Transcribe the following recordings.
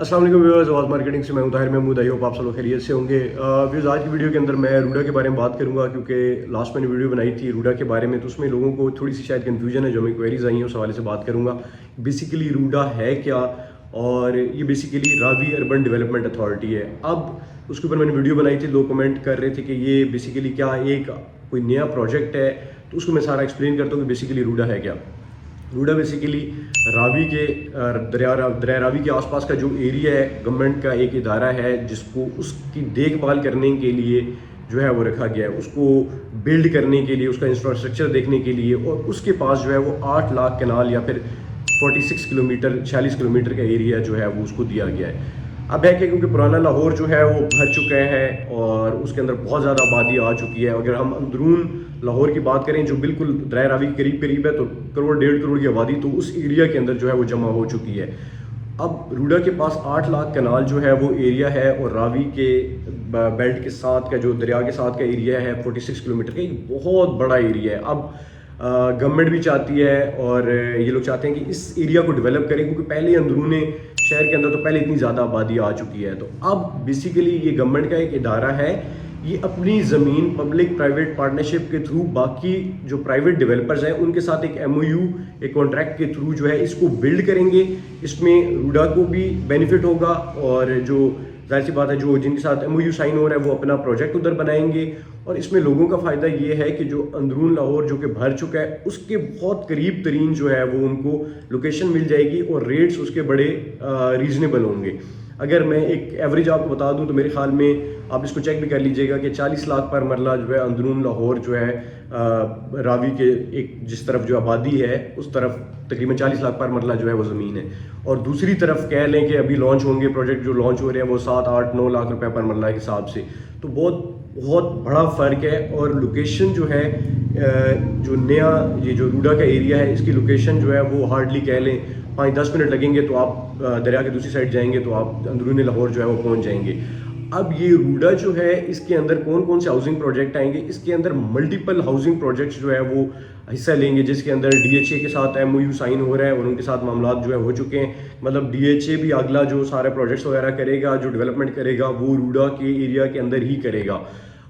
अस्सलाम वालेकुम व्यूअर्स, आवाज़ मार्केटिंग से मैं हूं ताहिर महमूद। आई होप आप सब लोग खैरियत से होंगे। व्यूअर्स, आज की वीडियो के अंदर मैं रूडा के बारे में बात करूंगा, क्योंकि लास्ट मैंने वीडियो बनाई थी रूडा के बारे में, तो उसमें लोगों को थोड़ी सी शायद कन्फ्यूजन है, जो हमें क्वेरीज आई हैं उस हवाले से बात करूंगा। बेसिकली रूडा है क्या, और ये basically Ravi urban development authority है। अब उसके ऊपर मैंने वीडियो बनाई थी, लोग कमेंट कर रहे थे कि ये बेसिकली क्या एक कोई नया प्रोजेक्ट है, तो उसको मैं सारा एक्सप्लेन करता हूँ कि बेसिकली रूडा है क्या। रूडा बेसिकली रावी के दरिया रावी के आसपास का जो एरिया है, गवर्नमेंट का एक इदारा है जिसको उसकी देखभाल करने के लिए जो है वो रखा गया है, उसको बिल्ड करने के लिए, उसका इंफ्रास्ट्रक्चर देखने के लिए। और उसके पास जो है वो 8 लाख कनाल या फिर 46 किलोमीटर 46 किलोमीटर का एरिया जो है वो उसको दिया गया है। अब है कि क्योंकि पुराना लाहौर जो है वो भर चुका है और उसके अंदर बहुत ज़्यादा आबादी आ चुकी है। अगर हम अंदरून लाहौर की बात करें, जो बिल्कुल दरिया रावी के करीब है, तो करोड़ 1.5 करोड़ की आबादी तो उस एरिया के अंदर जो है वो जमा हो चुकी है। अब रूडा के पास 8 लाख कनाल जो है वो एरिया है, और रावी के बेल्ट के साथ का जो दरिया के साथ का एरिया है 46 किलोमीटर का, एक बहुत बड़ा एरिया है। अब गवर्नमेंट भी चाहती है और ये लोग चाहते हैं कि इस एरिया को डेवलप करें, क्योंकि पहले अंदरूने शहर के अंदर तो पहले इतनी ज़्यादा आबादी आ चुकी है। तो अब बेसिकली ये गवर्नमेंट का एक इदारा है, ये अपनी ज़मीन पब्लिक प्राइवेट पार्टनरशिप के थ्रू बाकी जो प्राइवेट डेवलपर्स हैं उनके साथ एक MOU, एक कॉन्ट्रैक्ट के थ्रू जो है इसको बिल्ड करेंगे। इसमें रूडा को भी बेनिफिट होगा, और जो जाहिर सी बात है जो जिनके साथ MOU साइन हो रहा है वो अपना प्रोजेक्ट उधर बनाएंगे। और इसमें लोगों का फ़ायदा ये है कि जो अंदरून लाहौर जो कि भर चुका है उसके बहुत करीब तरीन जो है वो उनको लोकेशन मिल जाएगी, और रेट्स उसके बड़े रीज़नेबल होंगे। अगर मैं एक एवरेज आपको बता दूं तो मेरे ख्याल में आप इसको चेक भी कर लीजिएगा कि 40 लाख पर मरला जो है अंदरून लाहौर जो है रावी के एक जिस तरफ जो आबादी है उस तरफ तकरीबन 40 लाख पर मरला जो है वो ज़मीन है। और दूसरी तरफ कह लें कि अभी लॉन्च होंगे प्रोजेक्ट जो लॉन्च हो रहे हैं वो 7, 8, 9 लाख रुपए पर मरला के हिसाब से, तो बहुत बड़ा फ़र्क है। और लोकेशन जो है जो नया ये जो रूडा का एरिया है, इसकी लोकेशन जो है वो हार्डली कह लें 5-10 मिनट लगेंगे तो आप दरिया की दूसरी साइड जाएंगे तो आप अंदरूनी लाहौर जो है वो पहुंच जाएंगे। अब ये रूडा जो है इसके अंदर कौन कौन से हाउसिंग प्रोजेक्ट आएंगे, इसके अंदर मल्टीपल हाउसिंग प्रोजेक्ट्स जो है वो हिस्सा लेंगे, जिसके अंदर DHA के साथ MOU साइन हो रहा है और उनके साथ मामला जो है हो चुके हैं। मतलब DHA भी अगला जो सारे प्रोजेक्ट्स वगैरह करेगा, जो डेवलपमेंट करेगा वो रूडा के एरिया के अंदर ही करेगा।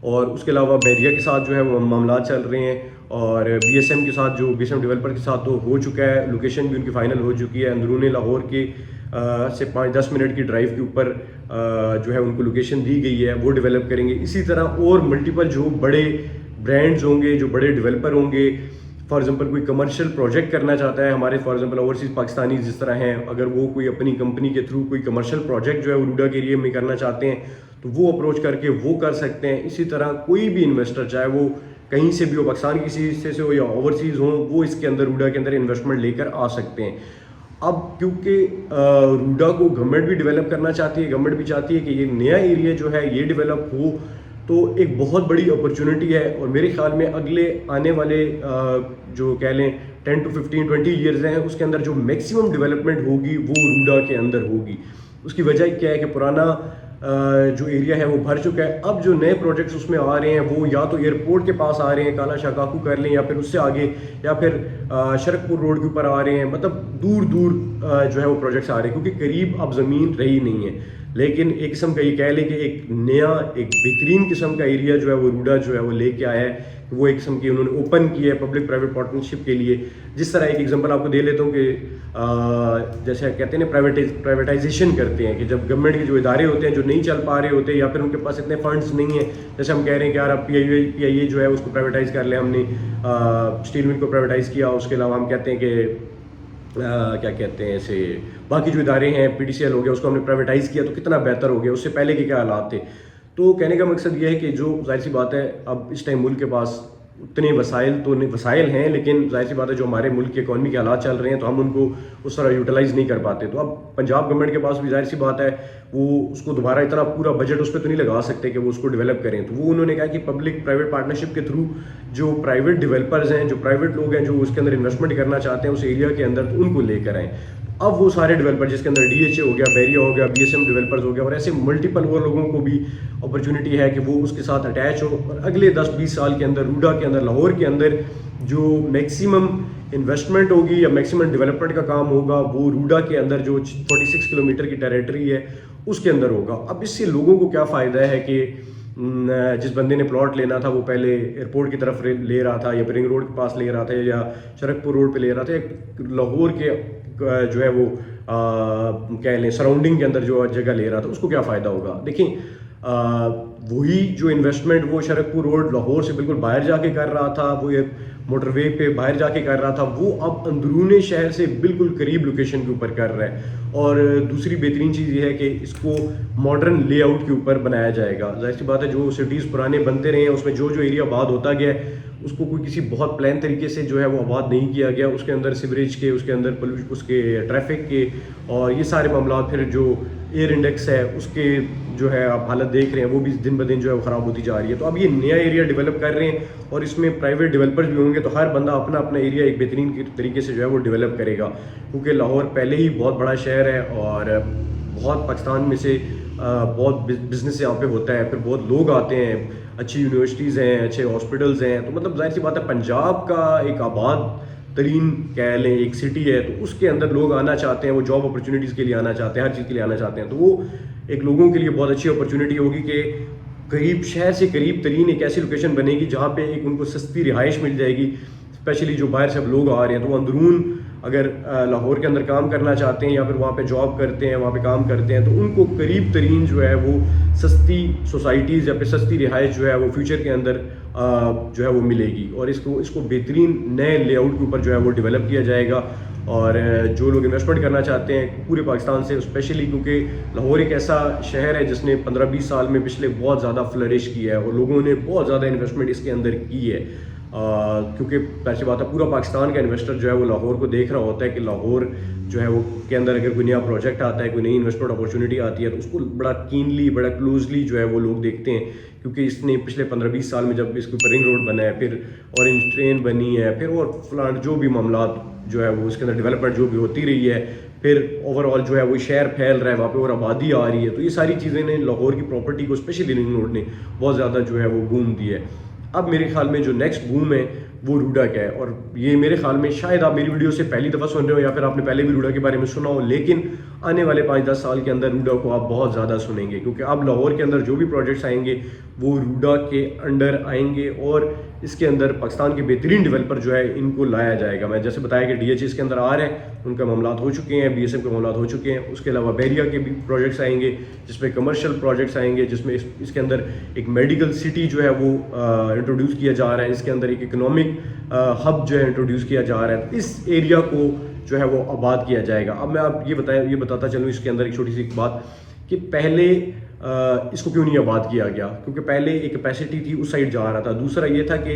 और उसके अलावा बैरिया के साथ जो है वो मामला चल रहे हैं, और BSM के साथ जो BSM डेवलपर के साथ तो हो चुका है, लोकेशन भी उनकी फाइनल हो चुकी है। अंदरूनी लाहौर के से 5-10 मिनट की ड्राइव के ऊपर जो है उनको लोकेशन दी गई है, वो डेवलप करेंगे। इसी तरह और मल्टीपल जो बड़े ब्रांड्स होंगे, जो बड़े डेवलपर होंगे, फॉर एग्जांपल कोई कमर्शियल प्रोजेक्ट करना चाहता है, हमारे फॉर एग्जांपल ओवरसीज़ पाकिस्तानी जिस तरह हैं, अगर वो कोई अपनी कंपनी के थ्रू कोई कमर्शियल प्रोजेक्ट जो है वो रूडा के एरिया में करना चाहते हैं तो वो अप्रोच करके वो कर सकते हैं। इसी तरह कोई भी इन्वेस्टर, चाहे वो कहीं से भी हो, पाकिस्तान किसी हिस्से से हो या ओवरसीज़ हो, वो इसके अंदर रूडा के अंदर इन्वेस्टमेंट लेकर आ सकते हैं। अब क्योंकि रूडा को गवर्नमेंट भी डेवलप करना चाहती है, गवर्नमेंट भी चाहती है कि ये नया एरिया जो है ये डेवलप हो, तो एक बहुत बड़ी अपॉर्चुनिटी है। और मेरे ख्याल में अगले आने वाले जो कह लें 10 to 15, 20 ईयर्स हैं, उसके अंदर जो मैक्सिमम डेवलपमेंट होगी वो रूडा के अंदर होगी। उसकी वजह क्या है कि पुराना जो एरिया है वो भर चुका है। अब जो नए प्रोजेक्ट्स उसमें आ रहे हैं वो या तो एयरपोर्ट के पास आ रहे हैं, काला शाह काकू कर लें, या फिर उससे आगे, या फिर शरकपुर रोड के ऊपर आ रहे हैं। मतलब दूर दूर जो है वो प्रोजेक्ट्स आ रहे हैं, क्योंकि करीब अब ज़मीन रही नहीं है। लेकिन एक किस्म का ये कह लें कि एक नया एक बेहतरीन किस्म का एरिया जो है वो रूडा जो है वो लेके आया है। वो एक किस्म की उन्होंने ओपन की है पब्लिक प्राइवेट पार्टनरशिप के लिए। जिस तरह एक एग्जांपल आपको दे लेता हूँ कि जैसे कहते हैं ना प्राइवेटाइजेशन करते हैं, कि जब गवर्नमेंट के जो इदारे होते हैं जो नहीं चल पा रहे होते, या फिर उनके पास इतने फंड्स नहीं है, जैसे हम कह रहे हैं कि यार अब PIA जो है उसको प्राइवेटाइज कर लें, हमने स्टील मिल को प्राइवेटाइज़ किया। उसके अलावा हम कहते हैं कि क्या कहते हैं ऐसे बाकी जो इदारे हैं, PDCL हो गया, उसको हमने प्राइवेटाइज़ किया तो कितना बेहतर हो गया, उससे पहले के क्या हालात थे। तो कहने का मकसद ये है कि जो जाहिर सी बात है अब इस टाइम मुल्क के पास उतने वसाइल हैं, लेकिन जाहिर सी बात है जो हमारे मुल्क के इकॉनमी के हालात चल रहे हैं तो हम उनको उस तरह यूटिलाइज़ नहीं कर पाते। तो अब पंजाब गवर्नमेंट के पास भी जाहिर सी बात है वो उसको दोबारा इतना पूरा बजट उस पर तो नहीं लगा सकते कि वो उसको डेवलप करें। तो वो उन्होंने कहा कि पब्लिक प्राइवेट पार्टनरशिप के थ्रू जो प्राइवेट डेवलपर्स हैं, जो प्राइवेट लोग हैं जो उसके अंदर इन्वेस्टमेंट करना चाहते हैं उस एरिया के अंदर, तो उनको लेकर आएँ। अब वो सारे डेवलपर जिसके अंदर DHA हो गया, बैरिया हो गया, BSM डेवलपर्स हो गया और ऐसे मल्टीपल और लोगों को भी अपॉर्चुनिटी है कि वो उसके साथ अटैच हो और अगले 10-20 साल के अंदर रूडा के अंदर, लाहौर के अंदर जो मैक्सिमम इन्वेस्टमेंट होगी या मैक्सिमम डेवलपमेंट का काम होगा वो रूडा के अंदर जो 46 किलोमीटर की टेरिटरी है उसके अंदर होगा। अब इससे लोगों को क्या फ़ायदा है कि जिस बंदे ने प्लॉट लेना था वो पहले एयरपोर्ट की तरफ ले रहा था या रिंग रोड के पास ले रहा था या शरकपुर रोड पे ले रहा था, लाहौर के जो है वो कह लें सराउंडिंग के अंदर जो जगह ले रहा था, उसको क्या फ़ायदा होगा। देखिए वही जो इन्वेस्टमेंट वो शरकपुर रोड लाहौर से बिल्कुल बाहर जाके कर रहा था, वो ये मोटरवे पे बाहर जाके कर रहा था, वो अब अंदरूनी शहर से बिल्कुल करीब लोकेशन के ऊपर कर रहा है। और दूसरी बेहतरीन चीज़ ये है कि इसको मॉडर्न लेआउट के ऊपर बनाया जाएगा। जाहिर सी बात है जो सिटीज़ पुराने बनते रहे हैं उसमें जो जो एरिया आबाद होता गया है उसको कोई किसी बहुत प्लान तरीके से जो है वो आबाद नहीं किया गया, उसके अंदर सीवरेज के, उसके अंदर उसके ट्रैफिक के और ये सारे मामला, फिर जो एयर इंडेक्स है उसके जो है आप हालत देख रहे हैं वो भी दिन ब दिन जो है वो ख़राब होती जा रही है। तो अब ये नया एरिया डेवलप कर रहे हैं और इसमें प्राइवेट डेवलपर्स भी होंगे, तो हर बंदा अपना अपना एरिया एक बेहतरीन तरीके से जो है वो डेवलप करेगा, क्योंकि लाहौर पहले ही बहुत बड़ा शहर है और बहुत पाकिस्तान में से बहुत बिजनेस यहाँ पे होता है, फिर बहुत लोग आते हैं, अच्छी यूनिवर्सिटीज़ हैं, अच्छे हॉस्पिटल्स हैं, तो मतलब जाहिर सी बात है पंजाब का एक आबाद तरीन कह लें एक सिटी है, तो उसके अंदर लोग आना चाहते हैं, वो जॉब अपॉर्चुनिटीज़ के लिए आना चाहते हैं, हर चीज़ के लिए आना चाहते हैं। तो वो एक लोगों के लिए बहुत अच्छी अपॉर्चुनिटी होगी कि करीब शहर से करीब तरीन एक ऐसी लोकेशन बनेगी जहाँ पे एक उनको सस्ती रिहाइश मिल जाएगी, स्पेशली जो बाहर से अब लोग आ रहे हैं तो वो अंदरून अगर लाहौर के अंदर काम करना चाहते हैं या फिर वहाँ पे जॉब करते हैं, वहाँ पे काम करते हैं, तो उनको करीब तरीन जो है वो सस्ती सोसाइटीज़ या फिर सस्ती रिहाइश जो है वो फ्यूचर के अंदर जो है वो मिलेगी। और इसको बेहतरीन नए लेआउट के ऊपर जो है वो डेवलप किया जाएगा। और जो लोग इन्वेस्टमेंट करना चाहते हैं पूरे पाकिस्तान से, स्पेशली क्योंकि लाहौर एक ऐसा शहर है जिसने 15-20 साल में पिछले बहुत ज़्यादा फ्लरिश किया है और लोगों ने बहुत ज़्यादा इन्वेस्टमेंट इसके अंदर की है, क्योंकि ऐसी बात है पूरा पाकिस्तान का इन्वेस्टर जो है वो लाहौर को देख रहा होता है कि लाहौर जो है वो के अंदर अगर कोई नया प्रोजेक्ट आता है, कोई नई इन्वेस्टमेंट अपॉर्चुनिटी आती है, तो उसको बड़ा कीनली, बड़ा क्लोजली जो है वो लोग देखते हैं, क्योंकि इसने पिछले 15-20 साल में जब इसके ऊपर रिंग रोड बना है, फिर ऑरेंज ट्रेन बनी है, फिर और फ्लांट जो भी मामला जो है वो उसके अंदर डेवलपमेंट जो भी होती रही है, फिर ओवरऑल जो है वो शहर फैल रहा है, वहाँ पे और आबादी आ रही है, तो ये सारी चीज़ें ने लाहौर की प्रॉपर्टी को, स्पेशली रिंग रोड ने बहुत ज़्यादा जो है वो बूम दी है। अब मेरे ख्याल में जो नेक्स्ट बूम है वो रूडा का है, और ये मेरे ख्याल में शायद आप मेरी वीडियो से पहली दफ़ा सुन रहे हो या फिर आपने पहले भी रूडा के बारे में सुना हो, लेकिन आने वाले 5-10 साल के अंदर रूडा को आप बहुत ज़्यादा सुनेंगे, क्योंकि अब लाहौर के अंदर जो भी प्रोजेक्ट्स आएंगे वो रूडा के अंडर आएंगे और इसके अंदर पाकिस्तान के बेहतरीन डेवलपर जो है इनको लाया जाएगा। मैं जैसे बताया कि DHA इसके अंदर आ रहे हैं, उनका मामलात हो चुके हैं, BSM के मामलात हो चुके हैं, उसके अलावा बैरिया के भी प्रोजेक्ट्स आएंगे जिसमें कमर्शियल प्रोजेक्ट्स आएंगे, जिसमें इसके अंदर एक मेडिकल सिटी जो है वो इंट्रोड्यूस किया जा रहा है, इसके अंदर एक इकोनॉमिक हब जो है इंट्रोड्यूस किया जा रहा है, इस एरिया को जो है वो आबाद किया जाएगा। अब मैं आप ये बताता चलूँ इसके अंदर एक छोटी सी बात कि पहले इसको क्यों नहीं आबाद किया गया, क्योंकि पहले एक कैपेसिटी थी उस साइड जा रहा था, दूसरा ये था कि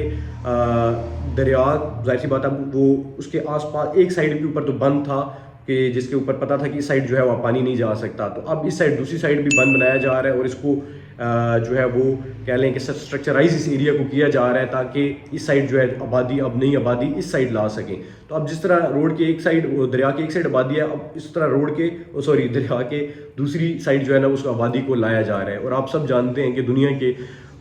दरिया जाहिर सी बात है वो उसके आसपास एक साइड के ऊपर तो बंद था कि जिसके ऊपर पता था कि इस साइड जो है वो पानी नहीं जा सकता, तो अब इस साइड दूसरी साइड भी बंद बनाया जा रहा है और इसको जो है वो कह लें कि स्ट्रक्चराइज इस एरिया को किया जा रहा है ताकि इस साइड जो है आबादी, अब नई आबादी इस साइड ला सकें। तो अब जिस तरह रोड के एक साइड, दरिया के एक साइड आबादी है, अब इस तरह रोड के दरिया के दूसरी साइड जो है ना उस आबादी को लाया जा रहा है। और आप सब जानते हैं कि दुनिया के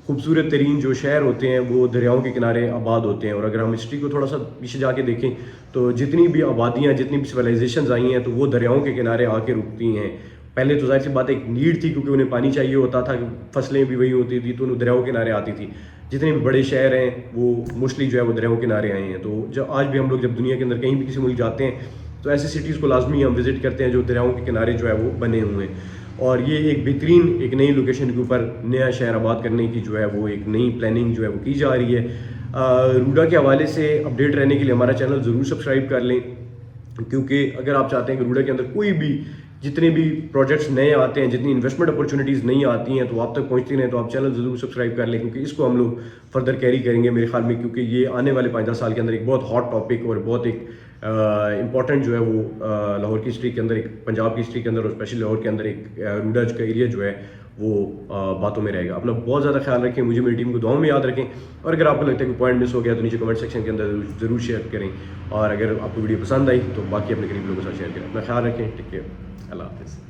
खूबसूरत तरीन जो शहर होते हैं वो दरियाओं के किनारे आबाद होते हैं, और अगर हम हिस्ट्री को थोड़ा सा पीछे जाके देखें तो जितनी भी आबादियाँ, जितनी भी सिविलाइजेशन आई हैं तो वो दरियाओं के किनारे आके रुकती हैं। पहले तो जाहिर सी बात एक नीड थी, क्योंकि उन्हें पानी चाहिए होता था, फसलें भी वही होती थी, तो उन्हें दरियाओं के किनारे आती थी। जितने भी बड़े शहर हैं वो मोस्टली जो है वो दरियाओं के किनारे आए हैं। तो जब आज भी हम लोग जब दुनिया के अंदर कहीं भी किसी मुल्क जाते हैं तो ऐसी सिटीज़ को लाजमी हम विज़िट करते हैं जो दरियाओं के किनारे जो है वो बने हुए हैं, और ये एक बेहतरीन एक नई लोकेशन के ऊपर नया शहर आबाद करने की जो है वो एक नई प्लानिंग जो है वो की जा रही है। रूडा के हवाले से अपडेट रहने के लिए हमारा चैनल ज़रूर सब्सक्राइब कर लें, क्योंकि अगर आप चाहते हैं कि रूडा के अंदर कोई भी जितने भी प्रोजेक्ट्स नए आते हैं, जितनी इन्वेस्टमेंट अपॉर्चुनिटीज़ नहीं आती हैं तो आप तक पहुंचती रहें, तो आप चैनल ज़रूर सब्सक्राइब कर लें, क्योंकि इसको हम लोग फर्दर कैरी करेंगे मेरे ख्याल में, क्योंकि ये आने वाले 5-10 साल के अंदर एक बहुत हॉट टॉपिक और बहुत एक इम्पॉर्टेंट जो है वो लाहौर की हिस्ट्री के अंदर, एक पंजाब की हिस्ट्री के अंदर और स्पेशली लाहौर के अंदर एक रूडा का एरिया जो है وہ باتوں میں رہے گا. اپنا بہت زیادہ خیال رکھیں, مجھے میری ٹیم کو دعاؤں میں یاد رکھیں, اور اگر آپ کو لگتا ہے کہ پوائنٹ مس ہو گیا تو نیچے کمنٹ سیکشن کے اندر ضرور شیئر کریں, اور اگر آپ کو ویڈیو پسند آئی تو باقی اپنے قریب لوگوں کے ساتھ شیئر کریں. اپنا خیال رکھیں. Take care. اللہ حافظ.